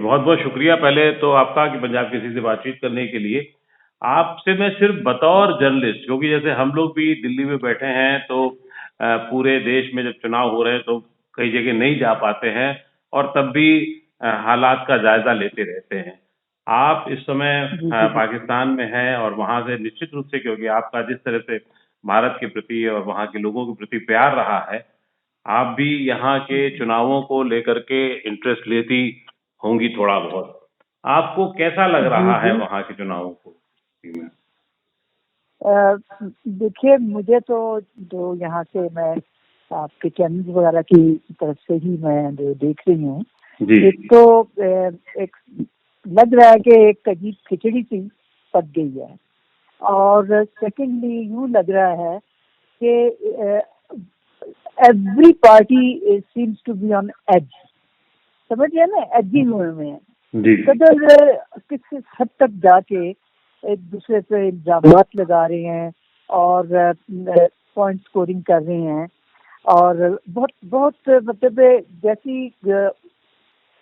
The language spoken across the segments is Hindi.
बहुत बहुत शुक्रिया पहले तो आपका कि पंजाब केसरी से बातचीत करने के लिए। आपसे मैं सिर्फ बतौर जर्नलिस्ट, क्योंकि जैसे हम लोग भी दिल्ली में बैठे हैं तो पूरे देश में जब चुनाव हो रहे हैं तो कई जगह नहीं जा पाते हैं और तब भी हालात का जायजा लेते रहते हैं। आप इस समय जी जी जी। पाकिस्तान में हैं और वहां से निश्चित रूप से, क्योंकि आपका जिस तरह से भारत के प्रति और वहां के लोगों के प्रति प्यार रहा है, आप भी यहाँ के चुनावों को लेकर के इंटरेस्ट लेती होंगी थोड़ा बहुत। आपको कैसा लग जी रहा है जी। वहाँ के चुनावों को? देखिए, मुझे तो जो यहाँ से मैं आपके चैनल वगैरह की तरफ से ही मैं जो देख रही हूँ, जी एक तो एक लग रहा है कि एक अजीब खिचड़ी सी पक गई है, और सेकेंडली यूँ लग रहा है कि every party seems to be on edge, समझिए ना, एजी हुए हैं जी कदर किस हद तक जाके एक दूसरे पे इल्जाम लगा रहे हैं और पॉइंट स्कोरिंग कर रहे हैं, और बहुत बहुत मतलब जैसी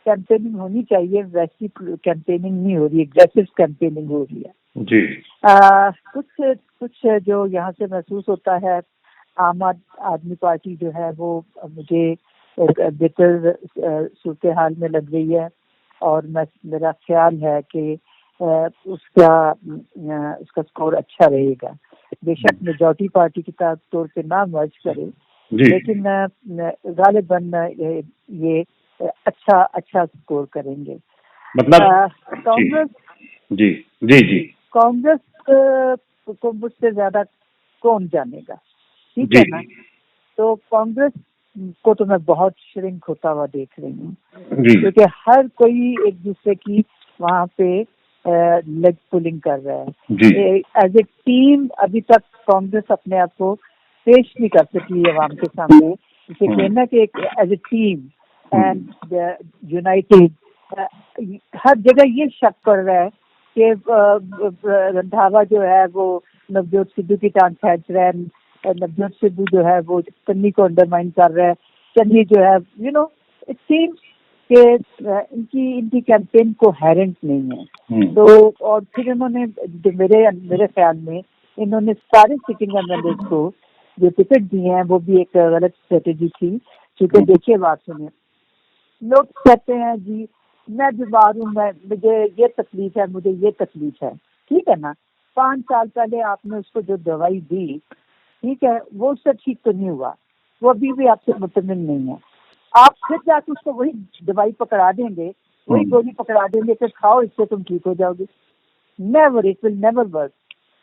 कैंपेनिंग होनी चाहिए वैसी कैंपेनिंग नहीं हो रही, एग्रेसिव कैंपेनिंग हो रही है। जी कुछ कुछ जो यहाँ से महसूस होता है, आम आदमी पार्टी जो है वो मुझे एक बेहतर सूरत हाल में लग रही है, और मेरा ख्याल है कि उसका स्कोर अच्छा रहेगा। बेशक मेजॉरिटी पार्टी की तौर पे ना मर्ज करे, जी लेकिन गालिबन ये अच्छा अच्छा स्कोर करेंगे। मतलब कांग्रेस जी जी जी कांग्रेस को मुझसे ज्यादा कौन जानेगा, ठीक जी है ना। तो कांग्रेस को तो मैं बहुत श्रिंक होता हुआ देख रही हूँ, जी क्योंकि हर कोई एक दूसरे की वहाँ पे लेग पुलिंग कर रहा है। एज ए टीम अभी तक कांग्रेस अपने आप को पेश नहीं कर सकी अवाम के सामने, इसे कहना कि as a team and united. हर जगह ये शक पड़ रहा है कि रंधावा जो है वो नवजोत सिद्धू की टांग खींच रहा है, नवजोत सिद्धू जो है वो चन्नी को अंडरमाइन कर रहा है, चन्नी जो है इट सीम्स कि इनकी कैंपेन को हेरेंट नहीं है। तो और फिर इन्होंने मेरे ख्याल में इन्होंने सारे सिटिंग एमएलए को जो टिकट दिए हैं वो भी एक गलत स्ट्रेटेजी थी। क्योंकि देखिए, बात सुनिए, लोग कहते हैं जी मैं बीमार हूँ, मुझे ये तकलीफ है, मुझे ये तकलीफ है, ठीक है ना। 5 साल पहले आपने उसको जो दवाई दी, ठीक है, वो उससे ठीक तो नहीं हुआ, वो अभी भी आपसे मुतमिन नहीं है। आप फिर जाकर उसको वही दवाई पकड़ा देंगे, वही गोली पकड़ा देंगे कि खाओ इससे तुम ठीक हो जाओगे। Never, it will never work.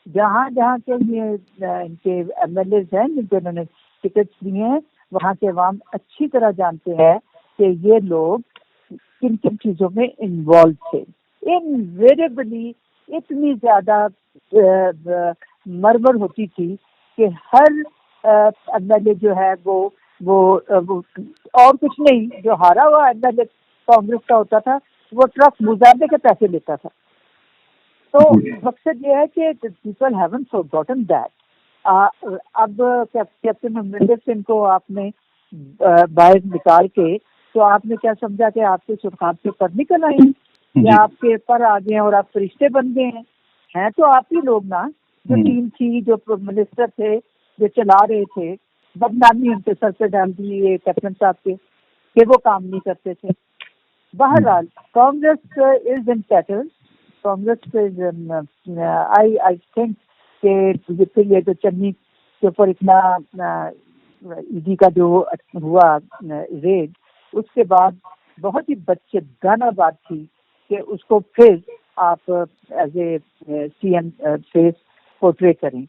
जहाँ जहाँ के ये इनके एमएलए हैं जिनको इन्होंने टिकट दिए हैं, वहाँ के अवाम अच्छी तरह जानते हैं कि ये लोग किन किन चीजों में इन्वॉल्व थे। इनवेरिएबली इतनी ज्यादा मरमर होती थी कि हर एमएलए जो है वो और कुछ नहीं, जो हारा हुआ एमएलए कांग्रेस का होता था वो ट्रक मुजाहरे के पैसे लेता था। तो मकसद ये है कि पीपल हैवंट फॉरगॉटन दैट। अब कैप्टन अमरिंदर सिंह को आपने बाहर निकाल के, तो आपने क्या समझा कि आपके सुरखाब से पर निकल आए हैं या आपके पर आ गए और आप फरिश्ते बन गए हैं तो आप ही लोग ना, जो टीम थी, जो मिनिस्टर थे, जो चला रहे थे, बदनामी उनके सर पे डाल दी ये कैप्टन साहब के कि वो काम नहीं करते थे। बहरहाल Congress is entitled, Congress is I think कि ये जो चन्नी के ऊपर इतना ईडी का जो हुआ रेड, उसके बाद बहुत ही बच्चेदाना बात थी कि उसको फिर आप as a CM face portray करें।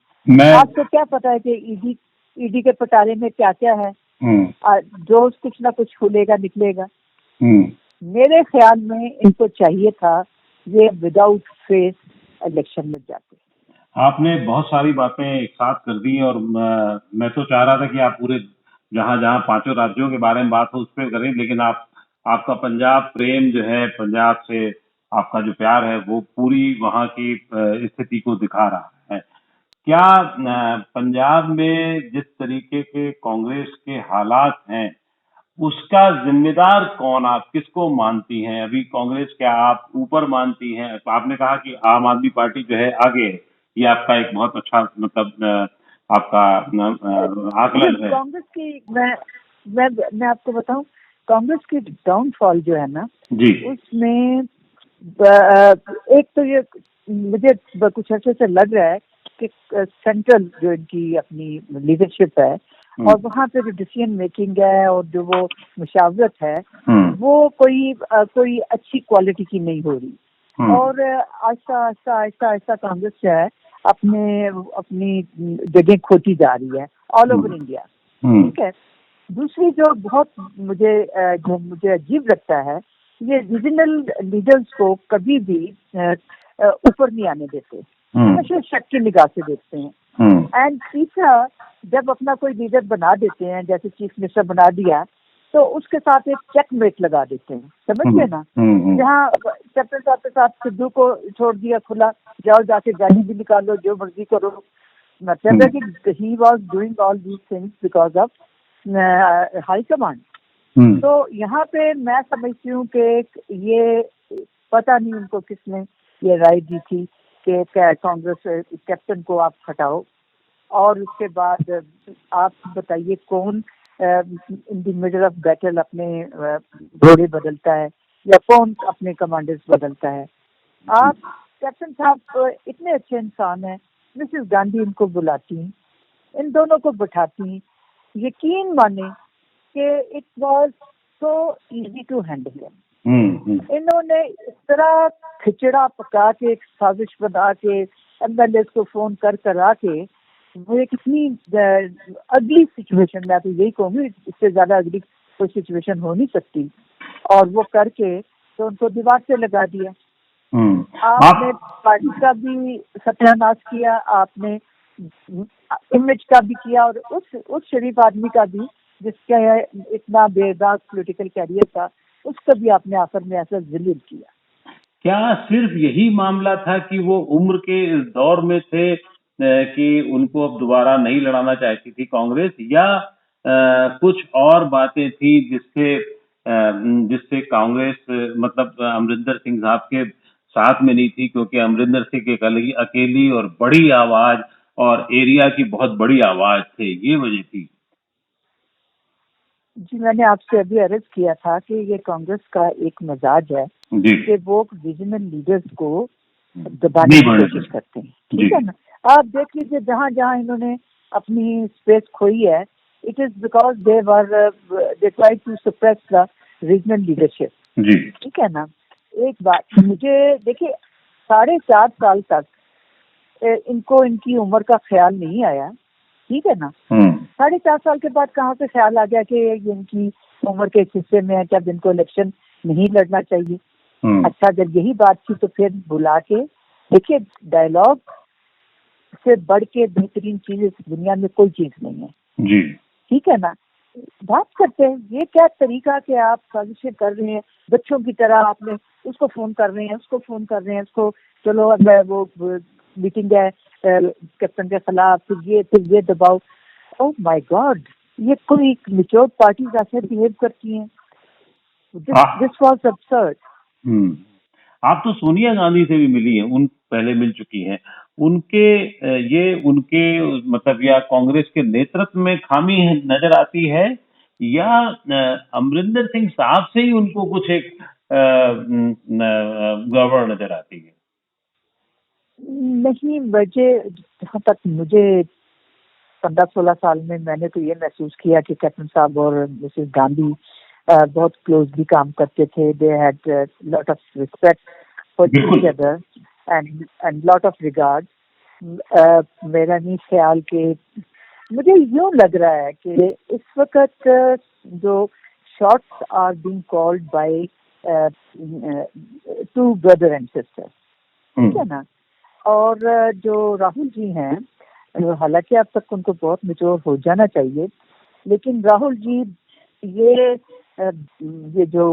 आपको क्या पता है कि ईडी के पटारे में क्या क्या है? रोज कुछ ना कुछ खुलेगा निकलेगा। मेरे ख्याल में इनको चाहिए था ये विदाउट फेस इलेक्शन में जाते। आपने बहुत सारी बातें एक साथ कर दी और मैं तो चाह रहा था कि आप पूरे जहां जहां 5 राज्यों के बारे में बात हो उस पर करें, लेकिन आपका पंजाब प्रेम जो है, पंजाब से आपका जो प्यार है वो पूरी वहां की स्थिति को दिखा रहा है। क्या पंजाब में जिस तरीके के कांग्रेस के हालात हैं उसका जिम्मेदार कौन, आप किसको मानती हैं? अभी कांग्रेस क्या आप ऊपर मानती हैं? तो आपने कहा कि आम आदमी पार्टी जो है आगे है, ये आपका एक बहुत अच्छा मतलब आपका आकलन है। कांग्रेस की मैं आपको बताऊं, कांग्रेस की डाउनफॉल जो है ना जी, उसमें एक तो ये मुझे कुछ अर्से से लग रहा है कि सेंट्रल जो इनकी अपनी लीडरशिप है और वहाँ पे जो डिसीजन मेकिंग है और जो वो मुशावरत है वो कोई अच्छी क्वालिटी की नहीं हो रही। और आहिस्ता आहिस्ता आहिस्ता आहिस्ता कांग्रेस जो है अपनी जगह खोती जा रही है ऑल ओवर इंडिया। ठीक है। दूसरी जो मुझे अजीब लगता है, ये रीजनल लीडर्स को कभी भी ऊपर नहीं आने देते, हमेशा शक की निगाह से देखते हैं। एंड तीसरा, जब अपना कोई लीडर बना देते हैं, जैसे चीफ मिनिस्टर बना दिया, तो उसके साथ एक चेकमेट लगा देते हैं, समझिए ना। जहाँ कैप्टन साहब के साथ सिद्धू को छोड़ दिया खुला, जाओ जाके गाली भी निकालो, जो मर्जी करो, मतलब है कि he was doing all these things because of high command. तो यहाँ पे मैं समझती हूँ कि ये पता नहीं उनको किसने ये राय दी थी कि कांग्रेस कैप्टन को आप हटाओ और उसके बाद आप बताइए कौन in the middle of battle अपने घोड़े बदलता है या कौन अपने कमांडर्स बदलता है। आप कैप्टन साहब इतने अच्छे इंसान हैं, मिसेस गांधी इनको बुलाती हैं, इन दोनों को बैठाती हैं, यकीन माने कि it was so easy to handle. इन्होंने इस तरह खिचड़ा पका के, एक साजिश बना के, एमएलए को फोन करा के, वो एक इतनी अगली सिचुएशन, मैं तो यही कहूँगी इससे ज्यादा अगली कोई सिचुएशन हो नहीं सकती, और वो करके तो उनको दीवार से लगा दिया। आपने पार्टी का भी सत्यानाश किया, आपने इमेज का भी किया, और उस शरीफ आदमी का भी जिसका इतना बेदाग पॉलिटिकल कैरियर था, उसका भी आपने आखिर में ऐसा जलील किया। क्या सिर्फ यही मामला था कि वो उम्र के इस दौर में थे कि उनको अब दोबारा नहीं लड़ाना चाहती थी कांग्रेस, या कुछ और बातें थी जिससे कांग्रेस मतलब अमरिंदर सिंह साहब के साथ में नहीं थी? क्योंकि अमरिंदर सिंह एक अकेली और बड़ी आवाज और एरिया की बहुत बड़ी आवाज थे, ये वजह थी। जी, मैंने आपसे अभी अर्ज किया था कि ये कांग्रेस का एक मिजाज है कि वो रीजनल लीडर्स को दबाने की कोशिश करते हैं, ठीक है ना। आप देख लीजिए जहाँ जहाँ इन्होंने अपनी स्पेस खोई है, it is because they try to suppress the regional leadership, ठीक है ना। एक बात मुझे देखिए, 4.5 साल तक इनको इनकी उम्र का ख्याल नहीं आया, ठीक है ना। 4.5 साल के बाद कहाँ से ख्याल आ गया कि इनकी उम्र के हिस्से में है, जब इनको इलेक्शन नहीं लड़ना चाहिए। अच्छा, जब यही बात थी तो फिर बुला के देखिए, डायलॉग से बढ़ के बेहतरीन चीज इस दुनिया में कोई चीज नहीं है जी, ठीक है ना। बात करते हैं, ये क्या तरीका कि आप साजिशें कर रहे हैं बच्चों की तरह, आपने उसको फोन कर रहे हैं, उसको फोन कर रहे हैं, उसको चलो अब वो मीटिंग है कैप्टन के खिलाफ, फिर ये दबाओ। ओह माय गॉड, ये कोई मैच्योर पार्टी ऐसे बिहेव करती हैं? This was absurd. आप तो सोनिया गांधी से भी मिली हैं, पहले मिल चुकी हैं। उनके मतलब या कांग्रेस के नेतृत्व में खामी नजर आती है, या अमरिंदर सिंह साहब से ही उनको कुछ एक गड़बड़ नजर आती है? नहीं, जहाँ तक मुझे 15-16 साल में मैंने तो ये महसूस किया कि कैप्टन साहब और मिसेस गांधी बहुत क्लोजली काम करते थे। They had lot of respect for each other and lot of regard. मेरा नहीं ख्याल कि, मुझे यूं लग रहा है कि इस वक्त जो shots are being called by two brother and sister, ठीक है ना। और जो राहुल जी हैं, हालांकि अब तक उनको बहुत मैच्योर हो जाना चाहिए, लेकिन राहुल जी ये जो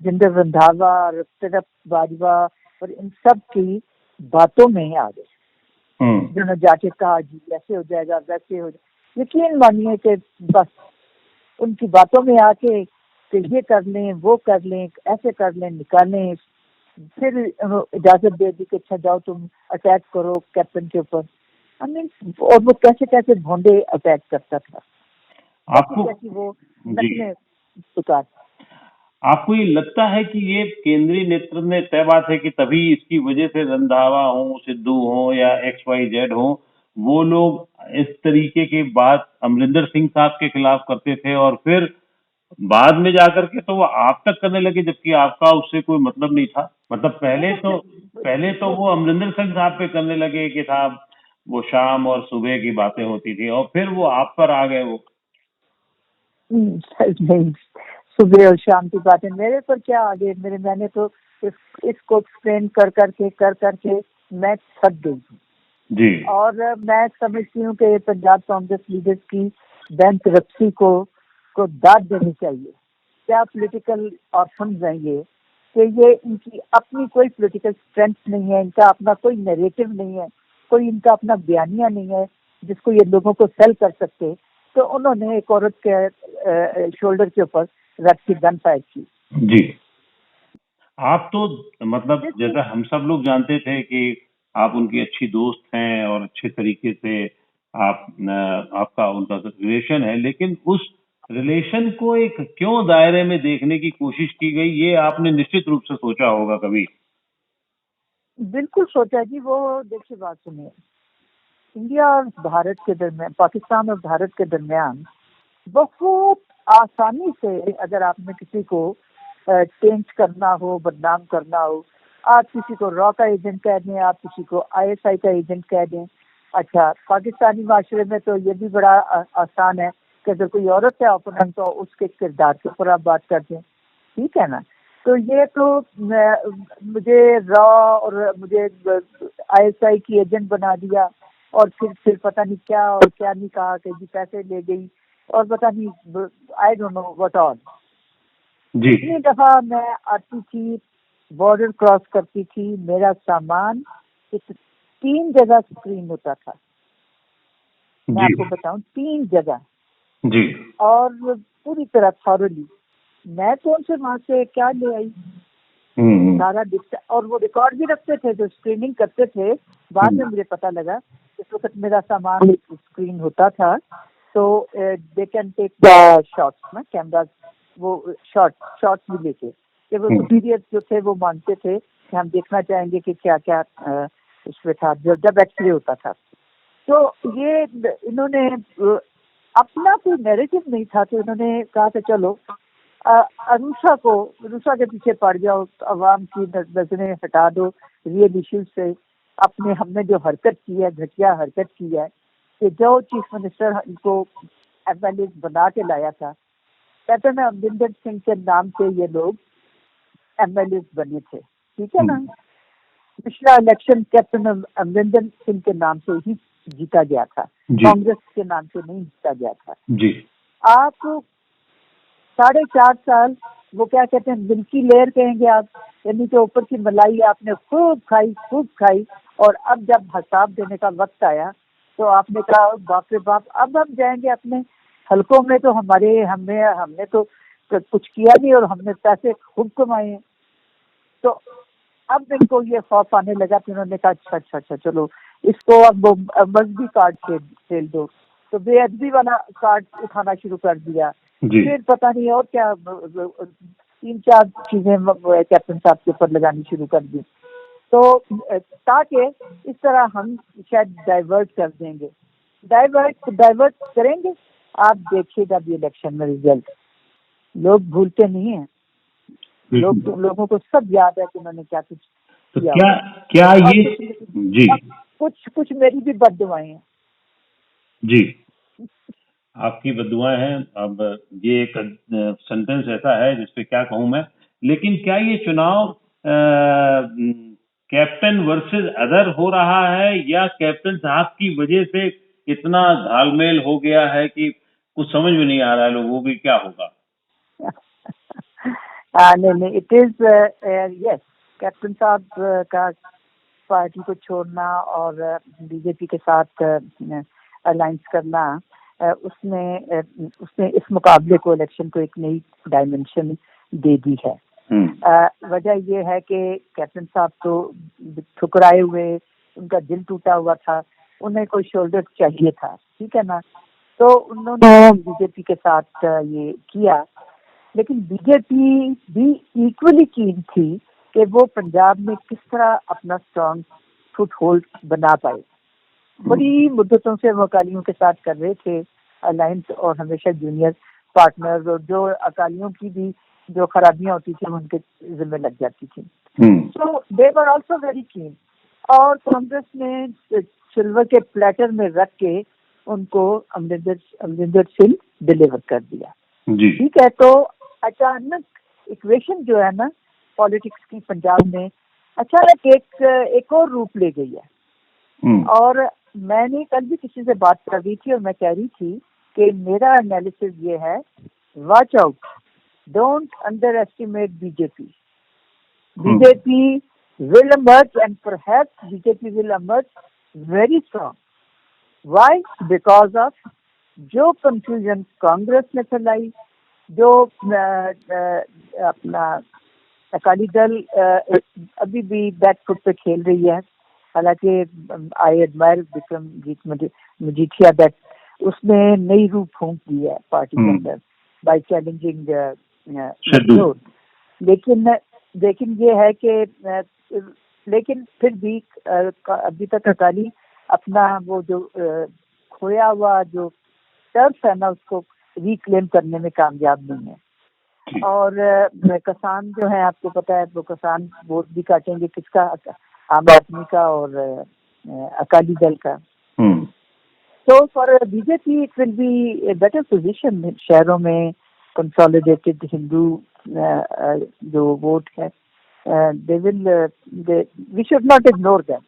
जिंदर रंधावा, रघुनाथ बाजवा और इन सब की बातों में आ गए, जिन्होंने जाके कहा जी ऐसे हो जाएगा, वैसे हो जाएगा। यकीन मानिए कि बस उनकी बातों में आके कि ये कर लें, वो कर लें, ऐसे कर लें, निकालें, फिर इजाजत दे दी कि अच्छा जाओ तुम अटैक करो कैप्टन के ऊपर। आई मीन, और वो कैसे कैसे भोंडे अटैक करता था, आपको कैसे वो जी नकले पुकार। आपको ये लगता है कि ये केंद्रीय नेतृत्व में तय बात है कि तभी इसकी वजह से रंधावा हो, सिद्धू हो या XYZ हो, वो लोग इस तरीके की बात अमरिंदर सिंह साहब के खिलाफ करते थे और फिर बाद में जाकर के तो वो आप तक करने लगे, जबकि आपका उससे कोई मतलब नहीं था। मतलब पहले तो वो अमरिंदर सिंह साहब पे करने लगे कि साहब वो शाम और सुबह की बातें होती थी और फिर वो आप पर आ गए वो। नहीं, सुबह और शाम की बातें मेरे पर क्या आगे, मैंने तो इसको एक्सप्लेन कर करके मैं थक गई हूँ। जी और मैं समझती हूँ कि पंजाब कांग्रेस लीडर्स की बैंकरप्सी को दाद देनी चाहिए। क्या पॉलिटिकल ऑप्शंस हैं ये, कि ये इनकी अपनी कोई पॉलिटिकल स्ट्रेंथ नहीं है, इनका अपना कोई नैरेटिव नहीं है, कोई इनका अपना बयानिया नहीं है जिसको ये लोगों को सेल कर सकते। तो उन्होंने एक औरत के शोल्डर के ऊपर रख के गन फायर की। जी आप तो मतलब जैसा हम सब लोग जानते थे कि आप उनकी अच्छी दोस्त हैं और अच्छे तरीके से आपका उनका रिलेशन है, लेकिन उस रिलेशन को एक क्यों दायरे में देखने की कोशिश की गई, ये आपने निश्चित रूप से सोचा होगा कभी। बिल्कुल सोचा जी। वो देखिए, बात सुनिए, इंडिया और भारत के दरमियान, पाकिस्तान और भारत के दरमियान बहुत आसानी से अगर आपने किसी को चेंज करना हो, बदनाम करना हो, आप किसी को रॉ का एजेंट कह दें, आप किसी को ISI का एजेंट कह दें। अच्छा, पाकिस्तानी माशरे में तो ये भी बड़ा आसान है कि अगर कोई औरत है ओपोनेंट तो उसके किरदार के ऊपर आप बात कर दें, ठीक है ना। तो ये तो मुझे रॉ और मुझे ISI की एजेंट बना दिया और फिर पता नहीं क्या और क्या नहीं कहा कि जी पैसे ले गई और पता नहीं, I don't know what all. जी इतनी दफा मैं आती थी, बॉर्डर क्रॉस करती थी, मेरा सामान 3 जगह स्क्रीन होता था। मैं जी आपको बताऊं, 3 जगह, जी और पूरी तरह थॉरली। मैं तो उनसे वहां से क्या ले आई, सारा दिखता, और वो रिकॉर्ड भी रखते थे जो स्क्रीनिंग करते थे। बाद में मुझे पता लगा इस वक्त मेरा सामान स्क्रीन होता था, तो they can take the shots ना, कैमरा वो शॉट्स भी लेके, कि वो सुपीरियर जो थे वो मानते थे कि हम देखना चाहेंगे कि क्या क्या उसमें था, जब एक्सरे होता था। तो ये इन्होंने अपना कोई नैरेटिव नहीं था, तो इन्होंने कहा था चलो अरुषा के पीछे पड़ जाओ, अवाम की नजरें हटा दो रियल इश्यूज से। अपने हमने जो हरकत की है, घटिया हरकत की है, कि जो चीफ मिनिस्टर को MLA बना के लाया था, कैप्टन अमरिंदर सिंह के नाम से ये लोग MLA बने थे, ठीक है ना। पिछला इलेक्शन कैप्टन अमरिंदर सिंह के नाम से ही जीता गया था, कांग्रेस के नाम से नहीं जीता गया था जी। आप 4.5 साल, वो क्या कहते हैं, मिल्की लेयर कहेंगे आप, यानी कि ऊपर की मलाई आपने खूब खाई, और अब जब हिसाब देने का वक्त आया तो आपने कहा बाप रे बाप, अब हम जाएंगे अपने हलकों में, तो हमने तो कुछ किया नहीं और हमने पैसे खूब कमाए हैं। तो अब इनको ये खौफ आने लगा, तो इन्होंने कहा अच्छा चलो इसको अब मजहबी कार्ड खेल दो, तो बेअदबी वाला कार्ड उठाना शुरू कर दिया। फिर पता नहीं और क्या 3-4 चीजें कैप्टन साहब के ऊपर लगानी शुरू कर दी, तो ताकि इस तरह हम शायद डाइवर्ट कर देंगे, डाइवर्ट करेंगे। आप देखिएगा भी इलेक्शन में रिजल्ट, लोग भूलते नहीं है, लोगों को सब याद है कि उन्होंने क्या कुछ किया। क्या ये जी कुछ मेरी भी बद्दुआएं हैं जी, आपकी बद्दुआएं हैं। अब ये एक सेंटेंस ऐसा है जिसपे क्या कहूं मैं, लेकिन क्या ये चुनाव कैप्टन वर्सेस अदर हो रहा है या कैप्टन साहब की वजह से इतना घालमेल हो गया है कि कुछ समझ में नहीं आ रहा है लोगों की क्या होगा। नहीं, इट इज यस, कैप्टन साहब का पार्टी को छोड़ना और बीजेपी के साथ अलायंस करना उसने इस मुकाबले को, इलेक्शन को एक नई डायमेंशन दे दी है। वजह यह है कि कैप्टन साहब तो ठुकराए हुए, उनका दिल टूटा हुआ था, उन्हें कोई शोल्डर चाहिए था, ठीक है ना। तो उन्होंने बीजेपी के साथ ये किया, लेकिन बीजेपी भी इक्वली कीन थी कि वो पंजाब में किस तरह अपना स्ट्रॉन्ग फुट होल्ड बना पाए। बड़ी मुद्दतों से वो अकालियों के साथ कर रहे थे अलायंस, और हमेशा जूनियर पार्टनर्स, और जो अकालियों की भी जो खराबियां होती थी उनके जिम्मे लग जाती थी। तो दे वर आल्सो वेरी कीन, और कांग्रेस ने सिल्वर के प्लेटर में रख के उनको अमरिंदर सिंह डिलीवर कर दिया। ठीक है, तो अचानक इक्वेशन जो है ना पॉलिटिक्स की पंजाब में अचानक एक और रूप ले गई है। और मैंने कल भी किसी से बात कर रही थी और मैं कह रही थी कि मेरा एनालिसिस ये है, watch out, don't under estimate BJP. BJP will emerge, and perhaps BJP will emerge very strong. Why? Because of जो confusion कांग्रेस ने फैलाई, जो अपना अकाली दल अभी भी बैकफुट पे खेल रही है। हालांकि I admire Vikramjit Majithia that उसने नई रूप फूंक दी है पार्टी के अंदर बाय चैलेंजिंग लेकिन ये है कि लेकिन फिर भी अभी तक अकाली अपना वो जो खोया हुआ जो टर्फ है ना उसको रिक्लेम करने में कामयाब नहीं है। और किसान जो है, आपको पता है, वो किसान वोट भी काटेंगे किसका, आम आदमी का और अकाली दल का। तो for BJP it will be a better position शहरों में कंसोलिडेटेड हिंदू जो वोट है, we should not ignore them।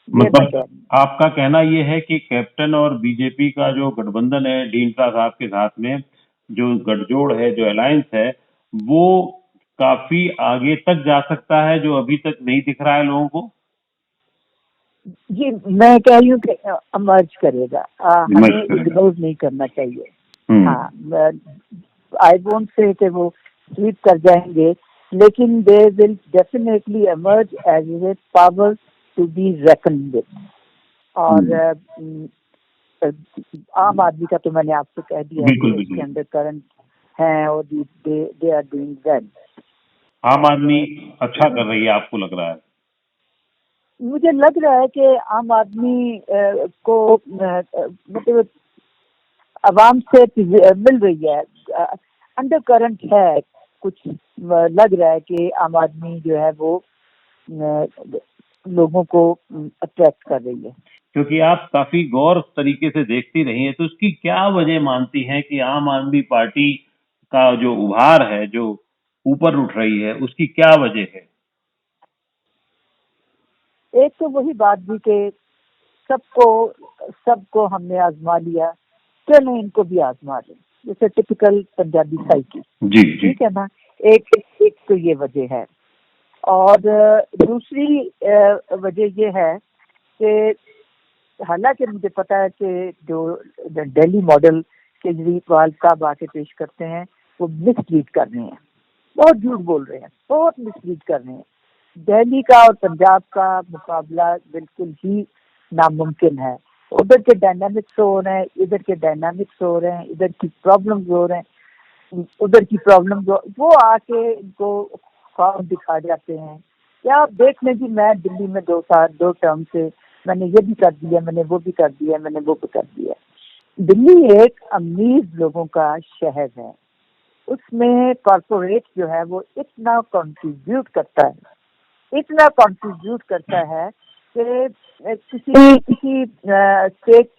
मतलब आपका कहना ये है कि कैप्टन और बीजेपी का जो गठबंधन है ढींडसा साहब के साथ में, जो गठजोड़ है, जो अलायंस है, वो काफी आगे तक जा सकता है, जो अभी तक नहीं दिख रहा है लोगों को। जी, मैं कह रही हूँ कि इमर्ज करेगा, हमें इग्नोर नहीं करना चाहिए। हाँ, आई वोंट से कि वो स्वीप कर जाएंगे, लेकिन they will definitely emerge as a power to be reckoned with. और आम आदमी का तो मैंने आपको कह दिया कि इसके अंदर करंट हैं और दे आर डूइंग वेल। आम आदमी अच्छा कर रही है, आपको लग रहा है? मुझे लग रहा है कि आम आदमी को मतलब आवाम से मिल रही है, अंडर करंट है, कुछ लग रहा है कि आम आदमी जो है वो लोगों को अट्रैक्ट कर रही है। क्योंकि आप काफी गौर तरीके से देखती रही हैं, तो उसकी क्या वजह मानती हैं कि आम आदमी पार्टी का जो उभार है, जो ऊपर उठ रही है, उसकी क्या वजह है? एक तो वही बात भी कि सबको हमने आजमा लिया, चलो इनको भी आजमा लें, जैसे टिपिकल पंजाबी साइकी। जी, ठीक है ना, एक तो ये वजह है। और दूसरी वजह ये है कि हालांकि मुझे पता है कि जो दिल्ली मॉडल केजरीवाल का बातें पेश करते हैं वो मिसलीड कर रहे हैं, बहुत झूठ बोल रहे हैं, बहुत मिसलीड कर रहे हैं। दिल्ली का और पंजाब का मुकाबला बिल्कुल ही नामुमकिन है। उधर के डायनामिक्स हो रहे हैं, इधर के डायनामिक्स हो रहे हैं, इधर की प्रॉब्लम्स हो रहे हैं, उधर की प्रॉब्लम्स वो आके इनको ख्वाब दिखा जाते हैं। क्या आप देख लें कि मैं दिल्ली में 2 टर्म से मैंने ये भी कर दिया, मैंने वो भी कर दिया, मैंने वो भी कर दिया। दिल्ली एक अमीर लोगों का शहर है, उसमें कॉर्पोरेट जो है वो इतना कंट्रीब्यूट करता है कि किसी स्टेट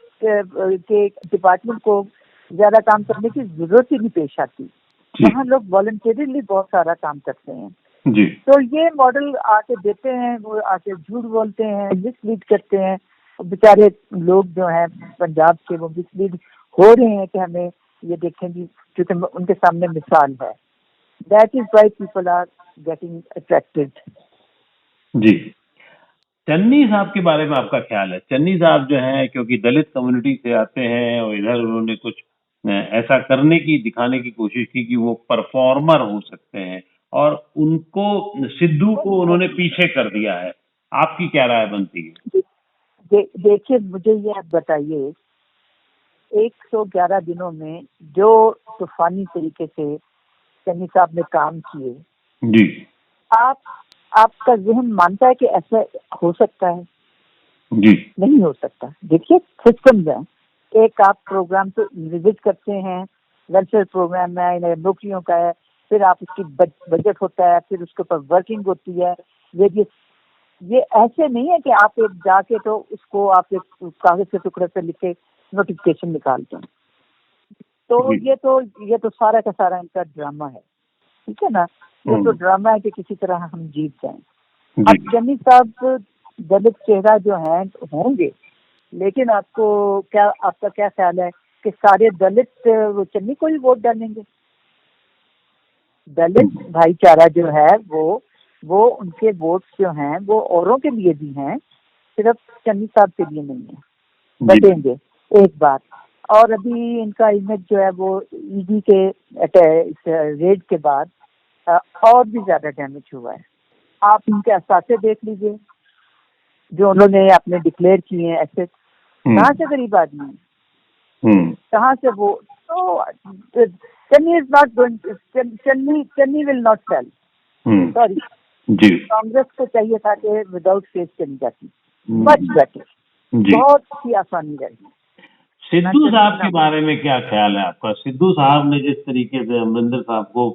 के डिपार्टमेंट को ज्यादा काम करने की जरूरत ही नहीं पेश आती। वहाँ लोग वॉलंटियरली बहुत सारा काम करते हैं जी। तो ये मॉडल आके देते हैं, वो आके झूठ बोलते हैं, मिसलीड करते हैं। बेचारे लोग जो हैं पंजाब के वो मिसलीड हो रहे हैं कि हमें ये देखेंगे, क्योंकि उनके सामने मिसाल है। That is why people are getting attracted. जी, चन्नी साहब के बारे में आपका ख्याल है? चन्नी साहब जो है, क्योंकि दलित कम्युनिटी से आते हैं और इधर उन्होंने कुछ ऐसा करने की दिखाने की कोशिश की कि वो परफॉर्मर हो सकते हैं और उनको सिद्धू को उन्होंने पीछे कर दिया है। आपकी क्या राय बनती है? देखिए, मुझे ये आप बताइए, 111 दिनों में जो तूफानी तरीके से चन्नी साहब ने काम किए जी, आपका जहन मानता है कि ऐसा हो सकता है? जी, नहीं हो सकता। देखिए, सिस्टम है। एक आप प्रोग्राम को विजिट करते हैं, वेलफेयर प्रोग्राम है, नौकरियों का है, फिर आप उसकी बजट होता है, फिर उसके ऊपर वर्किंग होती है। ये ऐसे नहीं है कि आप एक जाके तो उसको आप एक कागज के टुकड़े पे लिख के नोटिफिकेशन निकालते हैं। तो ये तो सारा का सारा इनका ड्रामा है, ठीक है ना। ये तो ड्रामा है कि किसी तरह हम जीत जाएं। अब चन्नी साहब दलित चेहरा जो है होंगे, लेकिन आपका क्या ख्याल है कि सारे दलित वो चन्नी को ही वोट डालेंगे? दलित भाईचारा जो है वो उनके वोट जो हैं वो औरों के लिए भी हैं, सिर्फ चन्नी साहब के लिए नहीं है। बचेंगे एक बार। और अभी इनका इमेज जो है वो ईडी के रेड के बाद और भी ज्यादा डैमेज हुआ है। आप इनके असासे देख लीजिए जो उन्होंने अपने डिक्लेयर किए हैं एसेट, कहाँ से गरीब आदमी है, कहाँ से वो। तो Channi is not going, Channi will not sell, sorry. Congress को चाहिए था कि विदाउट फेस चली जाती, मच बेटर, बहुत ही आसानी रहेगी। सिद्धू साहब के बारे में क्या ख्याल है आपका? सिद्धू साहब ने जिस तरीके से अमरिंदर साहब को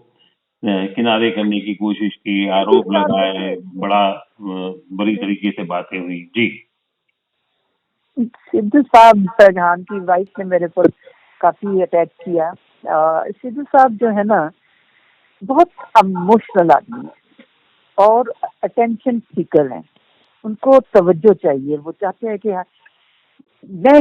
किनारे करने की कोशिश की, आरोप लगाए, बड़ी तरीके से बातें हुई। जी, सिद्धू साहब, शाहजहां की वाइफ ने मेरे पर काफी अटैक किया। सिद्धू साहब जो है ना, बहुत इमोशनल आदमी है और अटेंशन सीकर हैं। उनको तवज्जो चाहिए, वो चाहते हैं कि मैं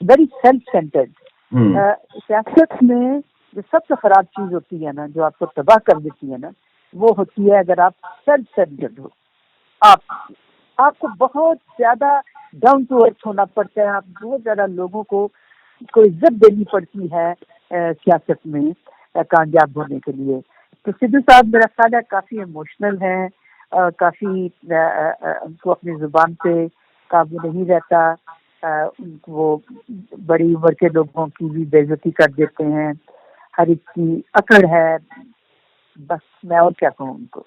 वेरी सेल्फ सेंटर्ड। सियासत में जो सबसे खराब चीज होती है ना, जो आपको तबाह कर देती है ना, वो होती है अगर आप सेल्फ सेंटर्ड हो। आपको बहुत ज्यादा डाउन टू अर्थ होना पड़ता है, आप बहुत ज्यादा लोगों को इज्जत देनी पड़ती है सियासत में कामयाब होने के लिए। तो सिद्धू साहब मेरा ख्याल है काफी इमोशनल है, काफी उनको अपनी जुबान पे काबू नहीं रहता। वो बड़ी उम्र के लोगों की भी बेइज्जती कर देते हैं, हर एक की अकड़ है। बस मैं और क्या कहूँ उनको।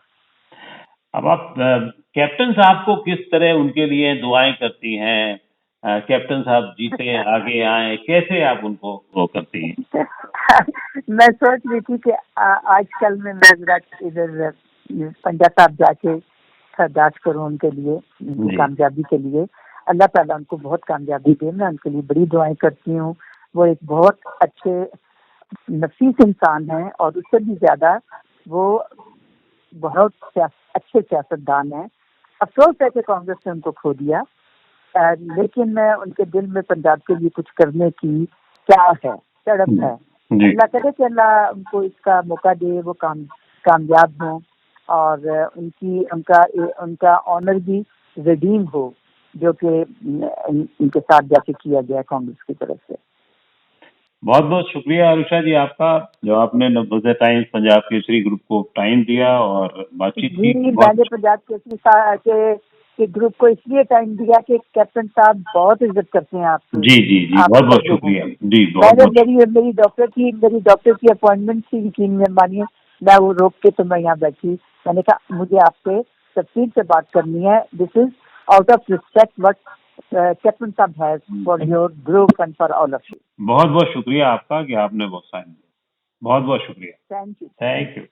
अब आप कैप्टन साहब को किस तरह उनके लिए दुआएं करती हैं? कैप्टन साहब जीते, आगे आए, कैसे आप उनको वो करती हैं? मैं सोच रही थी कि आजकल में मैं इधर पंजाब साहब जाके अरदास करूँ उनके लिए, कामयाबी के लिए। अल्लाह ताला उनको बहुत कामयाबी दे, मैं उनके लिए बड़ी दुआएं करती हूँ। वो एक बहुत अच्छे नफीस इंसान है और उससे भी ज्यादा वो बहुत अच्छे सियासतदान है। अफसोस है कि कांग्रेस ने उनको खो दिया, लेकिन मैं उनके दिल में पंजाब के लिए कुछ करने की क्या है, तड़प है। अल्लाह करे कि अल्लाह उनको इसका मौका दे, वो कामयाब हो और उनका ऑनर भी रिडीम हो, जो कि उनके साथ जाके किया गया कांग्रेस की तरफ से। बहुत बहुत शुक्रिया आरुषा जी आपका, जो आपने नवोदय टाइम्स पंजाब केसरी ग्रुप को टाइम दिया और बातचीत की। मैंने पंजाब केसरी के ग्रुप को इसलिए टाइम दिया कि कैप्टन साहब बहुत इज्जत करते हैं आपकी। जी, बहुत बहुत शुक्रिया जी। मेरी डॉक्टर की अपॉइंटमेंट थी, यकीन में मानिए, मैं वो रोक के तो मैं यहाँ बैठी। मैंने कहा मुझे आपसे तफसील से बात करनी है। This is out of respect what captain साहब has for your group and for all of you. बहुत बहुत शुक्रिया आपका कि आपने वो साइन दिया। बहुत बहुत शुक्रिया। Thank you.